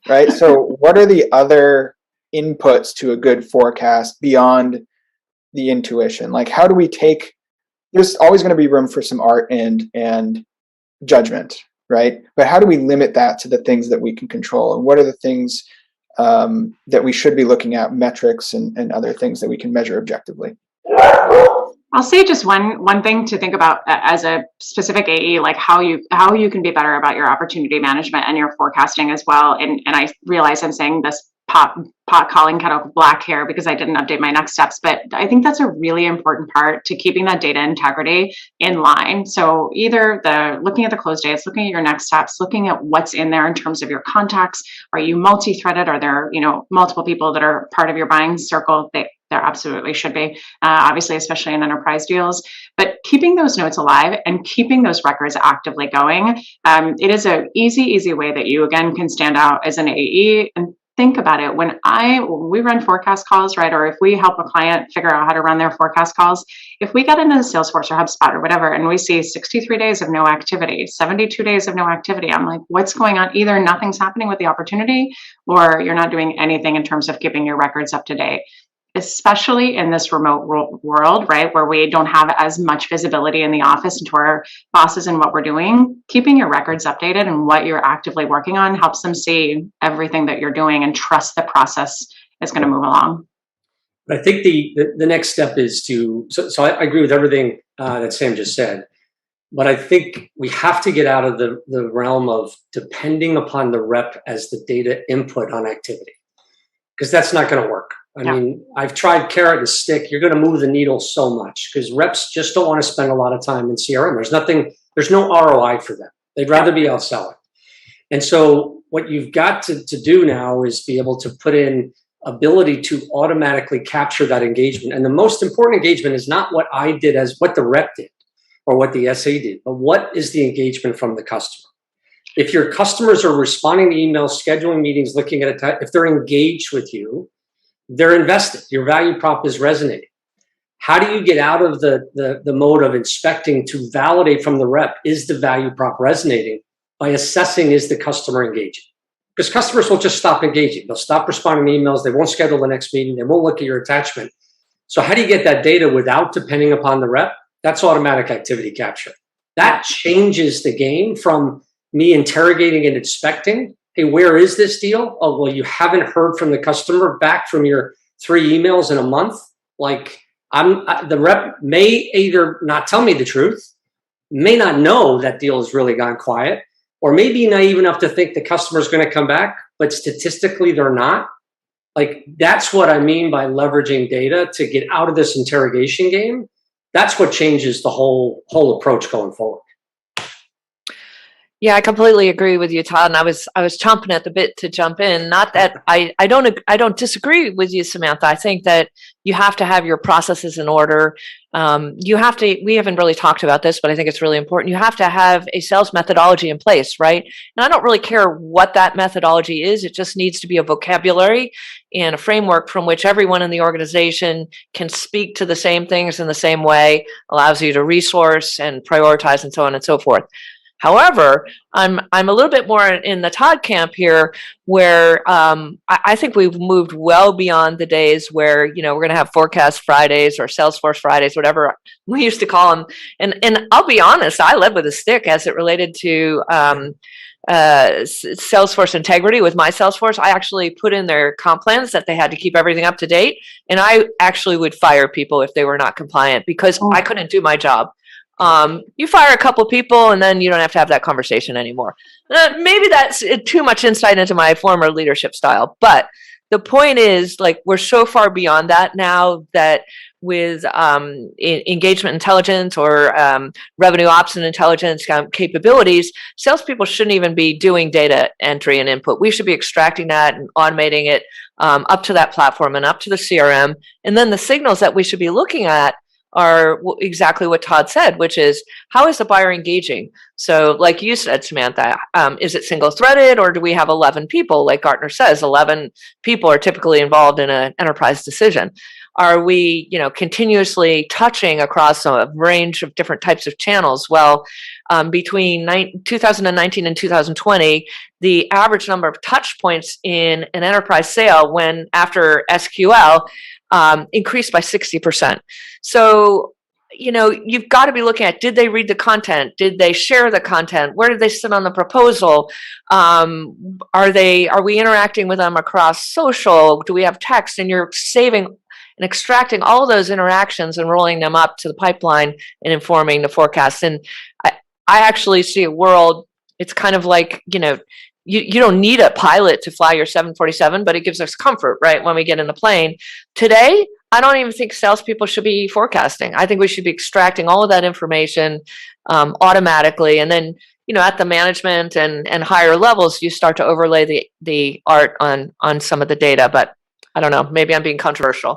right? So what are the other inputs to a good forecast beyond the intuition? Like, how do we take, there's always going to be room for some art and judgment, right? But how do we limit that to the things that we can control? And what are the things that we should be looking at, metrics and other things that we can measure objectively? I'll say just one thing to think about as a specific AE, like how you can be better about your opportunity management and your forecasting as well. And I realize I'm saying this pot calling kettle black here because I didn't update my next steps, but I think that's a really important part to keeping that data integrity in line. So either looking at the close dates, looking at your next steps, looking at what's in there in terms of your contacts. Are you multi-threaded? Are there, multiple people that are part of your buying circle? There absolutely should be, obviously, especially in enterprise deals. But keeping those notes alive and keeping those records actively going, it is an easy way that you, again, can stand out as an AE. And think about it. When we run forecast calls, right, or if we help a client figure out how to run their forecast calls, if we get into Salesforce or HubSpot or whatever, and we see 63 days of no activity, 72 days of no activity, I'm like, what's going on? Either nothing's happening with the opportunity or you're not doing anything in terms of keeping your records up to date. Especially in this remote world, right, where we don't have as much visibility in the office into our bosses and what we're doing, keeping your records updated and what you're actively working on helps them see everything that you're doing and trust the process is going to move along. I think the next step is so I agree with everything that Sam just said, but I think we have to get out of the realm of depending upon the rep as the data input on activity, because that's not going to work. I mean, I've tried carrot and stick. You're going to move the needle so much because reps just don't want to spend a lot of time in CRM. There's no ROI for them. They'd rather be out selling. And so what you've got to do now is be able to put in ability to automatically capture that engagement. And the most important engagement is not what I did as what the rep did or what the SA did, but what is the engagement from the customer? If your customers are responding to emails, scheduling meetings, looking at if they're engaged with you, they're invested. Your value prop is resonating. How do you get out of the mode of inspecting to validate from the rep, is the value prop resonating? By assessing, is the customer engaging? Because customers will just stop engaging. They'll stop responding to emails. They won't schedule the next meeting. They won't look at your attachment. So how do you get that data without depending upon the rep? That's automatic activity capture. That changes the game from me interrogating and inspecting. Hey, where is this deal? Oh, well, you haven't heard from the customer back from your 3 emails in a month. Like the rep may either not tell me the truth, may not know that deal has really gone quiet, or maybe naive enough to think the customer's going to come back, but statistically they're not. Like that's what I mean by leveraging data to get out of this interrogation game. That's what changes the whole approach going forward. Yeah, I completely agree with you, Todd. And I was chomping at the bit to jump in. Not that I don't disagree with you, Samantha. I think that you have to have your processes in order. We haven't really talked about this, but I think it's really important. You have to have a sales methodology in place, right? And I don't really care what that methodology is. It just needs to be a vocabulary and a framework from which everyone in the organization can speak to the same things in the same way, allows you to resource and prioritize and so on and so forth. However, I'm a little bit more in the Todd camp here, where I think we've moved well beyond the days where we're going to have forecast Fridays or Salesforce Fridays, whatever we used to call them. And I'll be honest, I led with a stick as it related to Salesforce integrity with my Salesforce. I actually put in their comp plans that they had to keep everything up to date, and I actually would fire people if they were not compliant because I couldn't do my job. You fire a couple of people and then you don't have to have that conversation anymore. Maybe that's too much insight into my former leadership style, but the point is, like, we're so far beyond that now that with engagement intelligence or revenue ops and intelligence capabilities, salespeople shouldn't even be doing data entry and input. We should be extracting that and automating it up to that platform and up to the CRM. And then the signals that we should be looking at are exactly what Todd said, which is, how is the buyer engaging? So like you said, Samantha, is it single threaded, or do we have 11 people? Like Gartner says, 11 people are typically involved in an enterprise decision. Are we, continuously touching across a range of different types of channels? Well, between 2019 and 2020, the average number of touch points in an enterprise sale when after SQL increased by 60%. So, you've got to be looking at, did they read the content? Did they share the content? Where did they sit on the proposal? Are we interacting with them across social? Do we have text? And you're saving and extracting all of those interactions and rolling them up to the pipeline and informing the forecast. And I actually see a world, it's kind of like, you don't need a pilot to fly your 747, but it gives us comfort, right, when we get in the plane. Today, I don't even think salespeople should be forecasting. I think we should be extracting all of that information automatically. And then, at the management and higher levels, you start to overlay the art on some of the data. But I don't know, maybe I'm being controversial.